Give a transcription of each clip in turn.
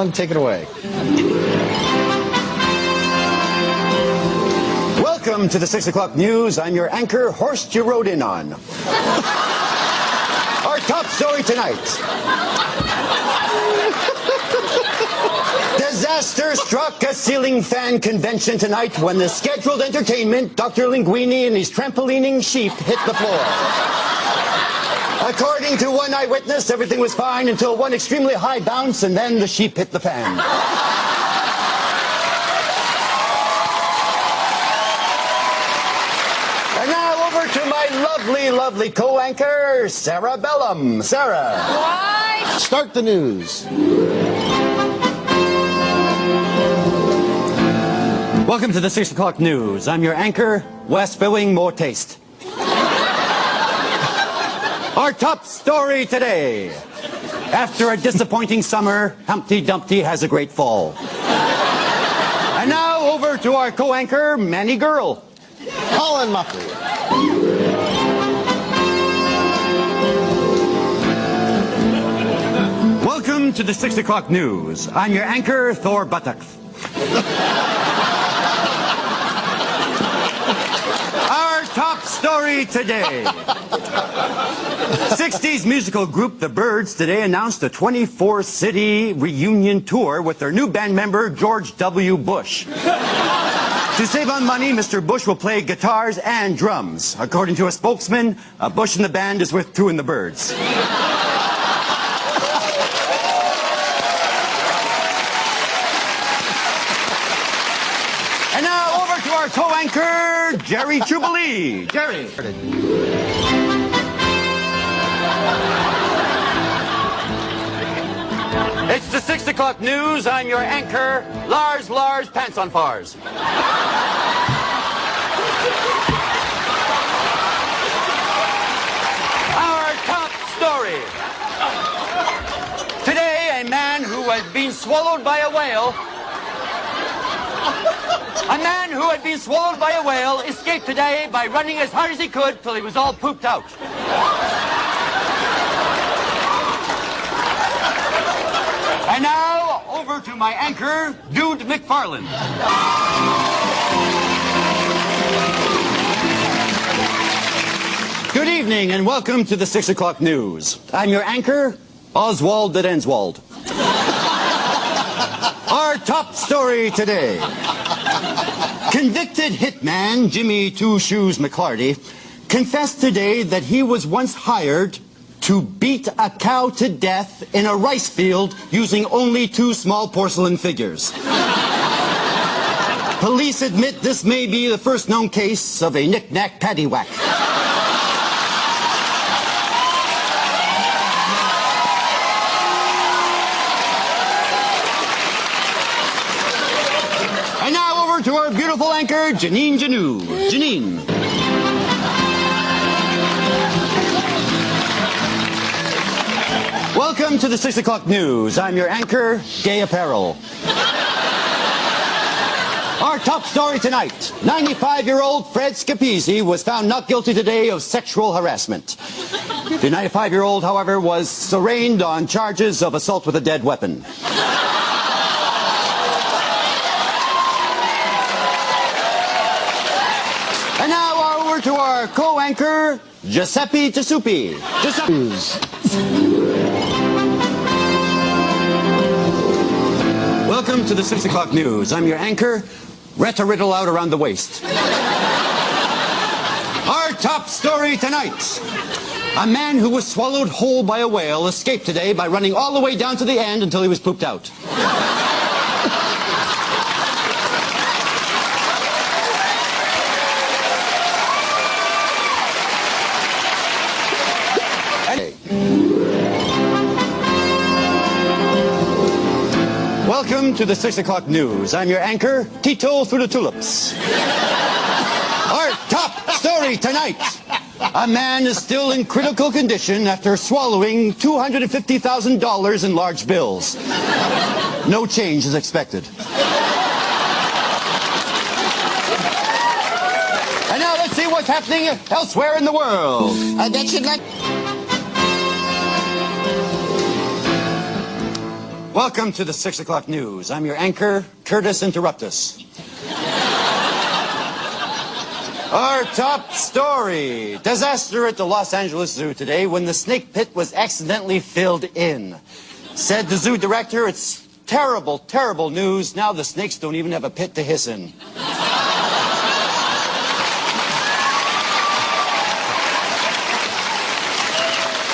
Colin, take it away. Welcome to the 6 o'clock news. I'm your anchor, Horst you rode in on. Our top story tonight. Disaster struck a ceiling fan convention tonight when the scheduled entertainment, Dr. Linguini and his trampolining sheep, hit the floor. According to one eyewitness, everything was fine until one extremely high bounce, and then the sheep hit the fan. And now over to my lovely, lovely co-anchor, Sarah Bellum. Sarah. Why? Start the news. Welcome to the 6 o'clock news. I'm your anchor, West Filling More Taste. Our top story today. After a disappointing summer, Humpty Dumpty has a great fall. And now over to our co-anchor, Manny Girl. Colin Muffley. Welcome to the 6 o'clock news. I'm your anchor, Thor Buttocks. Our top story today. 60s musical group The Byrds today announced a 24-city reunion tour with their new band member, George W. Bush. To save on money, Mr. Bush will play guitars and drums. According to a spokesman, a Bush in the band is worth two in the Byrds. And now over to our co-anchor, Jerry Jubilee. Jerry. It's the 6 o'clock news. I'm your anchor, Lars Pants on Fars. Our top story. Today, a man who had been swallowed by a whale. A man who had been swallowed by a whale escaped today by running as hard as he could till he was all pooped out. And now, over to my anchor, Dude McFarland. Good evening and welcome to the 6 o'clock news. I'm your anchor, Oswald the Denswald. Our top story today. Convicted hitman Jimmy Two Shoes McClarty confessed today that he was once hired to beat a cow to death in a rice field using only two small porcelain figures. Police admit this may be the first known case of a knick-knack paddywhack. And now over to our beautiful anchor, Janine Janu. Janine. Welcome to the 6 o'clock news. I'm your anchor, Gay Apparel. Our top story tonight. 95-year-old Fred Scapese was found not guilty today of sexual harassment. The 95-year-old, however, was arraigned on charges of assault with a dead weapon. And now over to our co-anchor, Giuseppe Tasupi. Giuseppe. Welcome to the 6 o'clock news. I'm your anchor, Retta Riddle out around the waist. Our top story tonight. A man who was swallowed whole by a whale escaped today by running all the way down to the end until he was pooped out. Welcome to the 6 o'clock news. I'm your anchor, Tito through the tulips. Our top story tonight. A man is still in critical condition after swallowing $250,000 in large bills. No change is expected. And now let's see what's happening elsewhere in the world. I bet you'd like... Welcome to the 6 o'clock news. I'm your anchor, Curtis Interruptus. Our top story. Disaster at the Los Angeles Zoo today when the snake pit was accidentally filled in. Said the zoo director, it's terrible, terrible news. Now the snakes don't even have a pit to hiss in.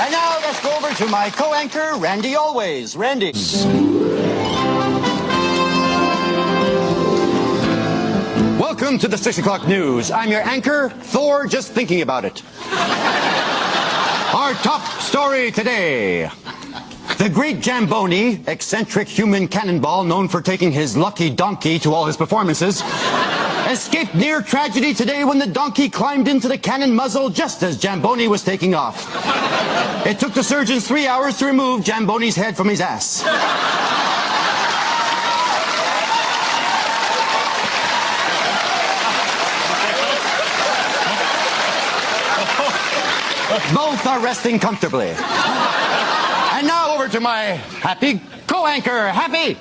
And now let's go over to my co-anchor, Randy Always. Randy. Welcome to the 6 o'clock news. I'm your anchor, Thor, just thinking about it. Our top story today. The great Jamboni, eccentric human cannonball known for taking his lucky donkey to all his performances, escaped near tragedy today when the donkey climbed into the cannon muzzle just as Jamboni was taking off. It took the surgeons 3 hours to remove Jamboni's head from his ass. Both are resting comfortably. And now over to my happy co-anchor, Happy.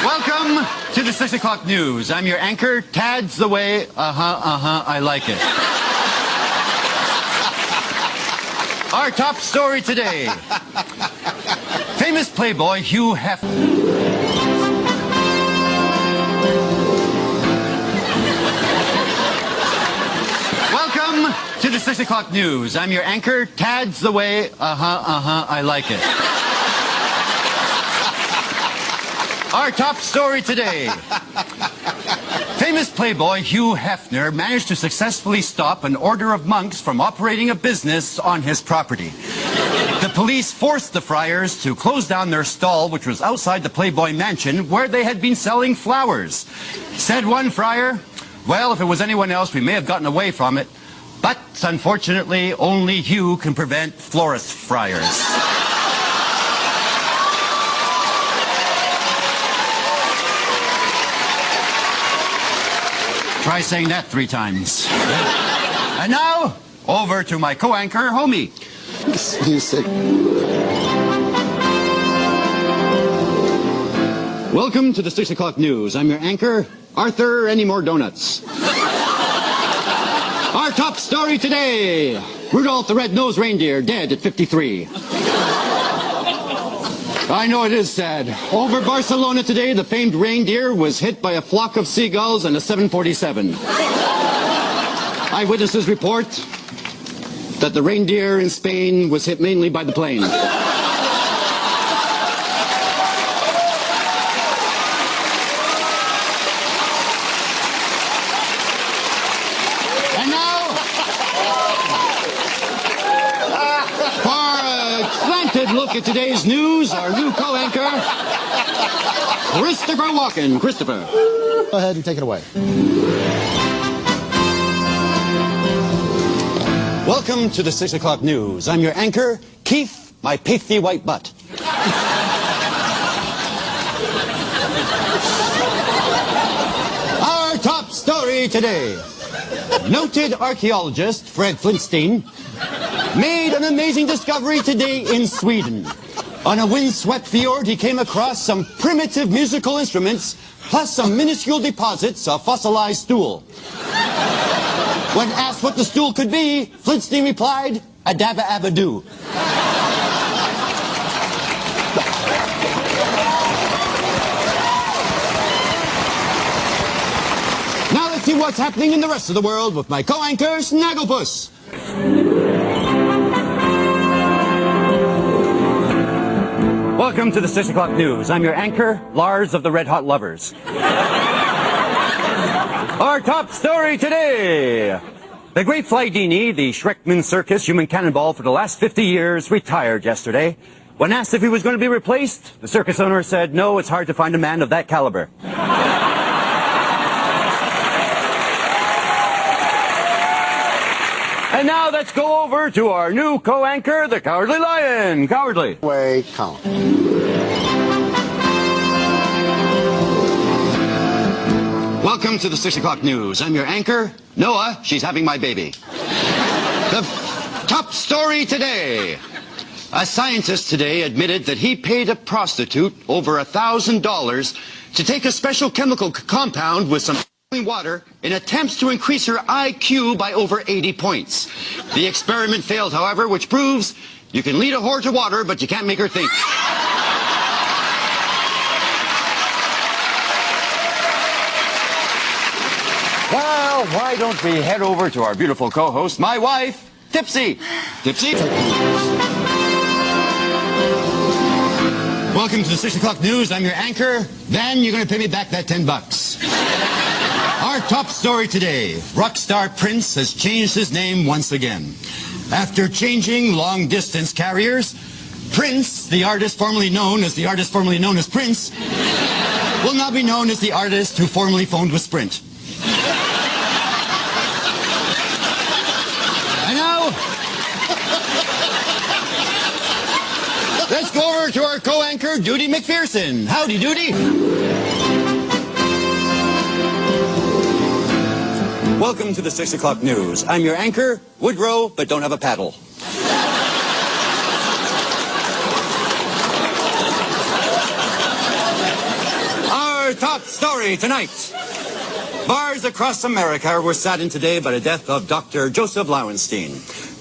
Welcome to the 6 o'clock news. I'm your anchor, Tad's the way. I like it. Our top story today. Famous playboy Hugh Hefner. Welcome to the 6 o'clock news. I'm your anchor, Tad's the way. I like it. Our top story today. Famous playboy Hugh Hefner managed to successfully stop an order of monks from operating a business on his property. The police forced the friars to close down their stall, which was outside the Playboy mansion, where they had been selling flowers. Said one friar, well, if it was anyone else, we may have gotten away from it. But, unfortunately, only Hugh can prevent florist friars. Try saying that 3 times. And now, over to my co-anchor, Homie. Music. Welcome to the 6 o'clock news. I'm your anchor, Arthur. Any more donuts? Our top story today. Rudolph the Red-Nosed Reindeer, dead at 53. I know it is sad. Over Barcelona today, the famed reindeer was hit by a flock of seagulls and a 747. Eyewitnesses report that the reindeer in Spain was hit mainly by the plane. And now, for a slanted look at today's news, our new co-anchor, Christopher Walken. Christopher. Go ahead and take it away. Welcome to the 6 o'clock news. I'm your anchor, Keith, my pasty white butt. Our top story today. Noted archaeologist Fred Flintstein made an amazing discovery today in Sweden. On a windswept fjord, he came across some primitive musical instruments, plus some minuscule deposits of fossilized stool. When asked what the stool could be, Flintstein replied, a dabba abba doo. Now let's see what's happening in the rest of the world with my co-anchor, Snagglepuss. Welcome to the 6 o'clock news. I'm your anchor, Lars of the Red Hot Lovers. Our top story today. The great Flydini, the Shrekman Circus human cannonball for the last 50 years, retired yesterday. When asked if he was going to be replaced, the circus owner said, no, it's hard to find a man of that caliber. And now let's go over to our new co-anchor, the Cowardly Lion. Cowardly. Way, Colin. Welcome to the 6 o'clock news. I'm your anchor, Noah. She's having my baby. The top story today. A scientist today admitted that he paid a prostitute over $1,000 to take a special chemical compound with some water in attempts to increase her IQ by over 80 points. The experiment failed, however, which proves you can lead a whore to water, but you can't make her think. Well, why don't we head over to our beautiful co-host, my wife, Tipsy. Tipsy? Welcome to the 6 o'clock news. I'm your anchor. Then you're going to pay me back that $10. Our top story today. Rock star Prince has changed his name once again. After changing long-distance carriers, Prince, the artist formerly known as Prince, will now be known as the artist who formerly phoned with Sprint. And now, let's go over to our co-anchor, Duty McPherson. Howdy, Duty. Welcome to the 6 o'clock news. I'm your anchor, Woodrow, but don't have a paddle. Our top story tonight. Bars across America were saddened today by the death of Dr. Joseph Lowenstein.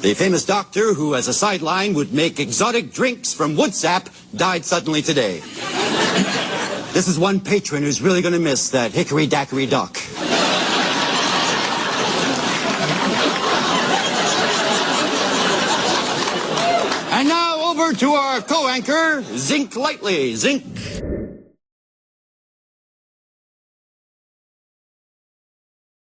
The famous doctor who, as a sideline, would make exotic drinks from woodsap, died suddenly today. This is one patron who's really going to miss that hickory-dackory dock. And now over to our co-anchor, Zink Lightly. Zink.